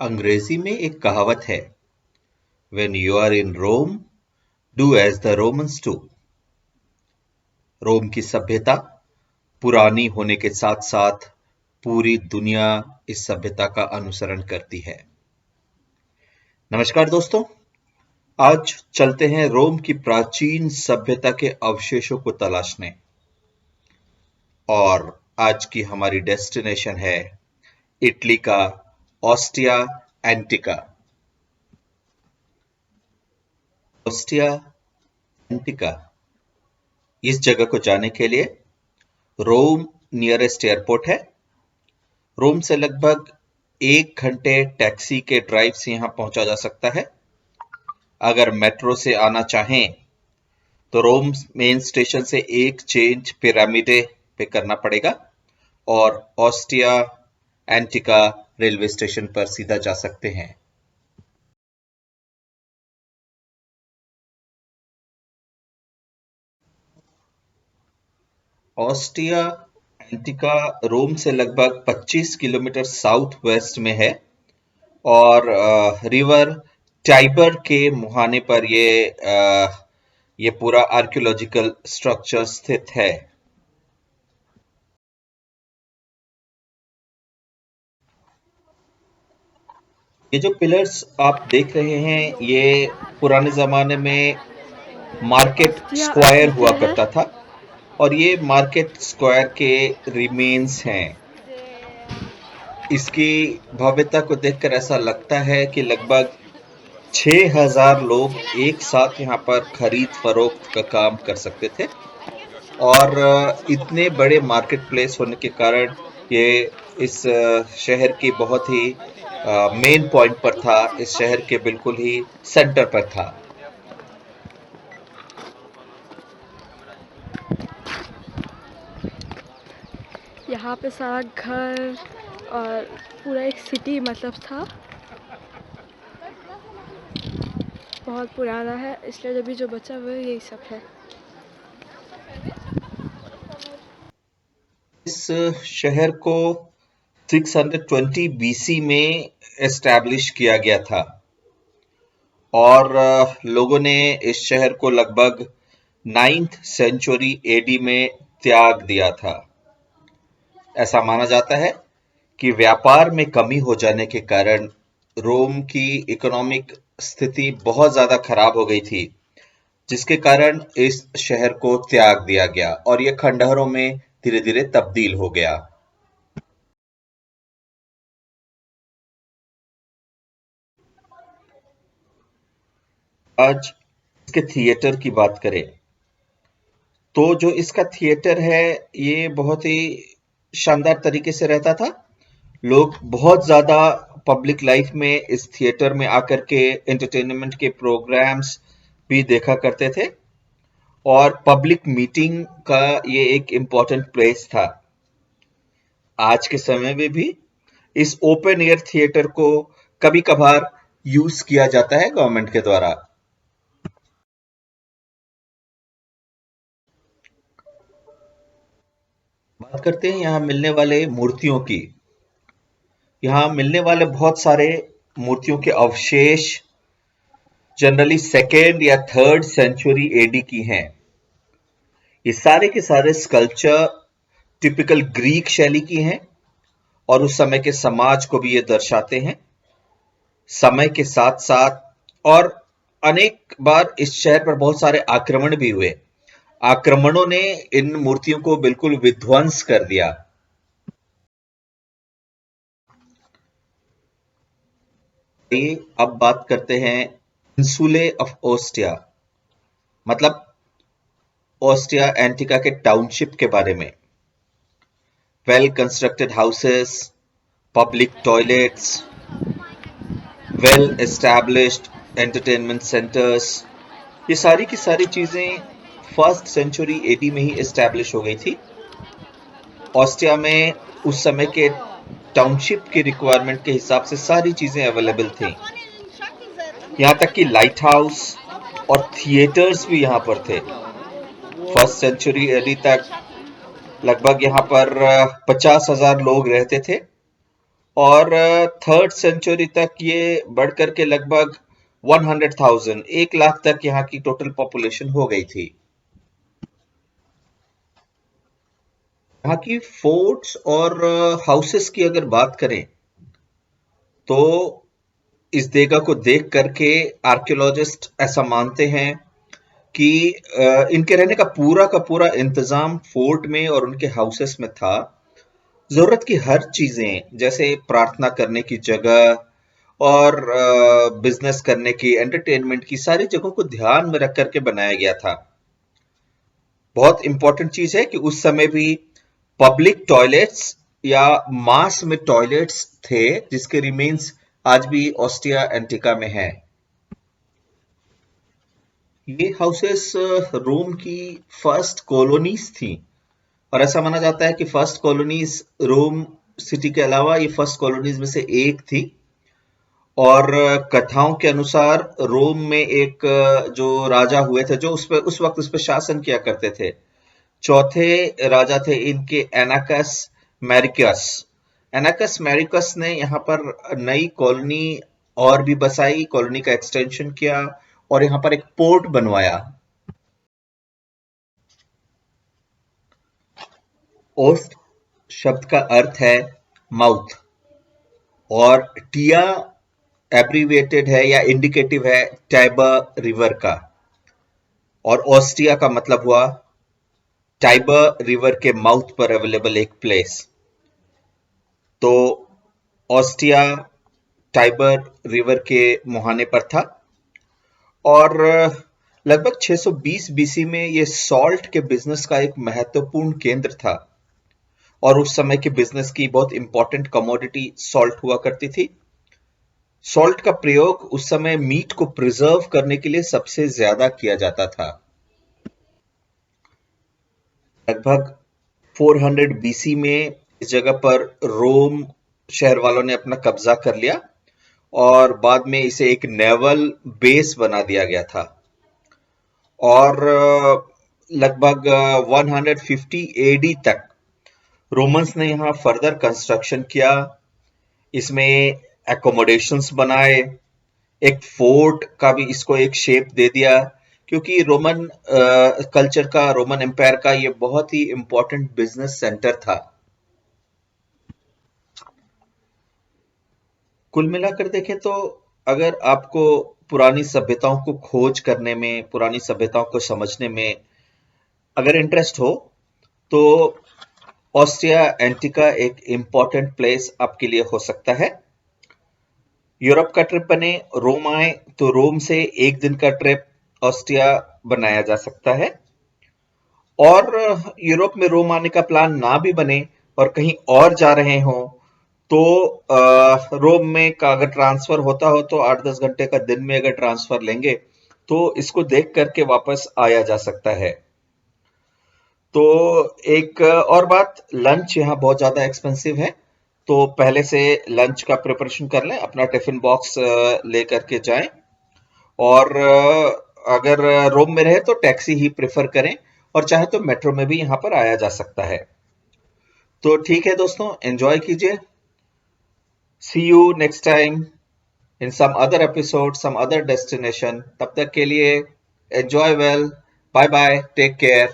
अंग्रेजी में एक कहावत है, When you are in Rome, do as the Romans do. रोम की सभ्यता पुरानी होने के साथ साथ पूरी दुनिया इस सभ्यता का अनुसरण करती है। नमस्कार दोस्तों, आज चलते हैं रोम की प्राचीन सभ्यता के अवशेषों को तलाशने और आज की हमारी डेस्टिनेशन है इटली का ऑस्टिया एंटिका। ऑस्टिया एंटिका इस जगह को जाने के लिए रोम नियरेस्ट एयरपोर्ट है। रोम से लगभग 1 घंटे टैक्सी के ड्राइव से यहां पहुंचा जा सकता है। अगर मेट्रो से आना चाहें तो रोम मेन स्टेशन से एक चेंज पिरामिडे पे करना पड़ेगा और ऑस्टिया एंटिका रेलवे स्टेशन पर सीधा जा सकते हैं। ऑस्टिया एंटिका रोम से लगभग 25 किलोमीटर साउथ वेस्ट में है और रिवर टाइबर के मुहाने पर ये पूरा आर्कियोलॉजिकल स्ट्रक्चर स्थित है। ये जो पिलर्स आप देख रहे हैं ये पुराने जमाने में मार्केट स्क्वायर हुआ करता था और ये मार्केट स्क्वायर के रिमेन्स हैं। इसकी भव्यता को देखकर ऐसा लगता है कि लगभग 6000 लोग एक साथ यहाँ पर खरीद फरोख्त का काम कर सकते थे और इतने बड़े मार्केट प्लेस होने के कारण ये इस शहर की बहुत ही मेन पॉइंट पर था, इस शहर के बिल्कुल ही सेंटर पर था। यहाँ पे सारा घर और पूरा एक सिटी मतलब था, बहुत पुराना है, इसलिए अभी जो बचा हुआ है यही सब है। इस शहर को 620 बीसी में एस्टैब्लिश किया गया था और लोगों ने इस शहर को लगभग 9th सेंचुरी एडी में त्याग दिया था। ऐसा माना जाता है कि व्यापार में कमी हो जाने के कारण रोम की इकोनॉमिक स्थिति बहुत ज्यादा खराब हो गई थी, जिसके कारण इस शहर को त्याग दिया गया और यह खंडहरों में धीरे धीरे तब्दील हो गया। आज इसके थिएटर की बात करें तो जो इसका थिएटर है ये बहुत ही शानदार तरीके से रहता था। लोग बहुत ज्यादा पब्लिक लाइफ में इस थिएटर में आकर के एंटरटेनमेंट के प्रोग्राम्स भी देखा करते थे और पब्लिक मीटिंग का ये एक इम्पोर्टेंट प्लेस था। आज के समय में भी इस ओपन एयर थिएटर को कभी कभार यूज किया जाता है गवर्नमेंट के द्वारा। बात करते हैं यहाँ मिलने वाले मूर्तियों की। यहाँ मिलने वाले बहुत सारे मूर्तियों के अवशेष जनरली 2nd या 3rd सेंचुरी एडी की हैं। ये सारे के सारे स्कल्पचर टिपिकल ग्रीक शैली की हैं और उस समय के समाज को भी ये दर्शाते हैं। समय के साथ साथ और अनेक बार इस शहर पर बहुत सारे आक्रमण भी हुए। आक्रमणों ने इन मूर्तियों को बिल्कुल विध्वंस कर दिया। अब बात करते हैं इंसुले ऑफ ऑस्टिया, मतलब ऑस्टिया एंटिका के टाउनशिप के बारे में। Well constructed houses, public toilets, well established entertainment centres, ये सारी की सारी चीजें 1st सेंचुरी एडी में ही एस्टैब्लिश हो गई थी। ऑस्टिया में उस समय के टाउनशिप की रिक्वायरमेंट के हिसाब से सारी चीजें अवेलेबल थी। यहाँ तक कि लाइट हाउस और थिएटर्स भी यहाँ पर थे। 1st सेंचुरी एडी तक लगभग यहाँ पर 50,000 लोग रहते थे और थर्ड सेंचुरी तक ये बढ़ करके लगभग 100,000 1 लाख तक यहाँ की टोटल पॉपुलेशन हो गई थी। यहाँ की फोर्ट्स और हाउसेस की अगर बात करें तो इस जगह को देख करके आर्कियोलॉजिस्ट ऐसा मानते हैं कि इनके रहने का पूरा इंतजाम फोर्ट में और उनके हाउसेस में था। जरूरत की हर चीजें जैसे प्रार्थना करने की जगह और बिजनेस करने की, एंटरटेनमेंट की, सारी जगहों को ध्यान में रख करके बनाया गया था। बहुत इंपॉर्टेंट चीज है कि उस समय भी पब्लिक टॉयलेट्स या मास में टॉयलेट्स थे जिसके रिमेन्स आज भी ऑस्ट्रिया एंटिका में है। ये हाउसेस रोम की फर्स्ट कॉलोनीज थी और ऐसा माना जाता है कि फर्स्ट कॉलोनीज रोम सिटी के अलावा ये फर्स्ट कॉलोनीज में से एक थी। और कथाओं के अनुसार रोम में एक जो राजा हुए थे जो उस वक्त उस पर शासन किया करते थे, चौथे राजा थे इनके एनाकस मैरिकस। एनाकस मैरिकस ने यहाँ पर नई कॉलोनी और भी बसाई, कॉलोनी का एक्सटेंशन किया और यहाँ पर एक पोर्ट बनवाया। ओस्ट शब्द का अर्थ है माउथ और टिया एब्रीविएटेड है या इंडिकेटिव है टाइबर रिवर का, और ऑस्ट्रिया का मतलब हुआ टाइबर रिवर के माउथ पर अवेलेबल एक प्लेस। तो ऑस्ट्रिया टाइबर रिवर के मुहाने पर था और लगभग 620 बीसी में यह सॉल्ट के बिजनेस का एक महत्वपूर्ण केंद्र था और उस समय के बिजनेस की बहुत इंपॉर्टेंट कमोडिटी सॉल्ट हुआ करती थी। सॉल्ट का प्रयोग उस समय मीट को प्रिजर्व करने के लिए सबसे ज्यादा किया जाता था। लगभग 400 बीसी में इस जगह पर रोम शहर वालों ने अपना कब्जा कर लिया और बाद में इसे एक नेवल बेस बना दिया गया था। और लगभग 150 एडी तक रोमन्स ने यहाँ फर्दर कंस्ट्रक्शन किया, इसमें एकोमोडेशंस बनाए, एक फोर्ट का भी इसको एक शेप दे दिया क्योंकि रोमन कल्चर का, रोमन एम्पायर का ये बहुत ही इंपॉर्टेंट बिजनेस सेंटर था। कुल मिलाकर देखें तो अगर आपको पुरानी सभ्यताओं को खोज करने में, पुरानी सभ्यताओं को समझने में अगर इंटरेस्ट हो तो ऑस्ट्रिया एंटिका एक इंपॉर्टेंट प्लेस आपके लिए हो सकता है। यूरोप का ट्रिप बने, रोम आए तो रोम से एक दिन का ट्रिप ऑस्ट्रिया बनाया जा सकता है। और यूरोप में रोम आने का प्लान ना भी बने और कहीं और जा रहे हो तो रोम में का अगर ट्रांसफर होता हो तो 8-10 घंटे का दिन में अगर ट्रांसफर लेंगे तो इसको देख करके वापस आया जा सकता है। तो एक और बात, लंच यहाँ बहुत ज्यादा एक्सपेंसिव है तो पहले से लंच का प्रिपरेशन कर लें, अपना टिफिन बॉक्स ले करके जाएं और अगर रोम में रहे तो टैक्सी ही प्रेफर करें और चाहे तो मेट्रो में भी यहाँ पर आया जा सकता है। तो ठीक है दोस्तों, एंजॉय कीजिए। See you next time in some other episode, some other destination. तब तक के लिए enjoy well. Bye bye. Take care.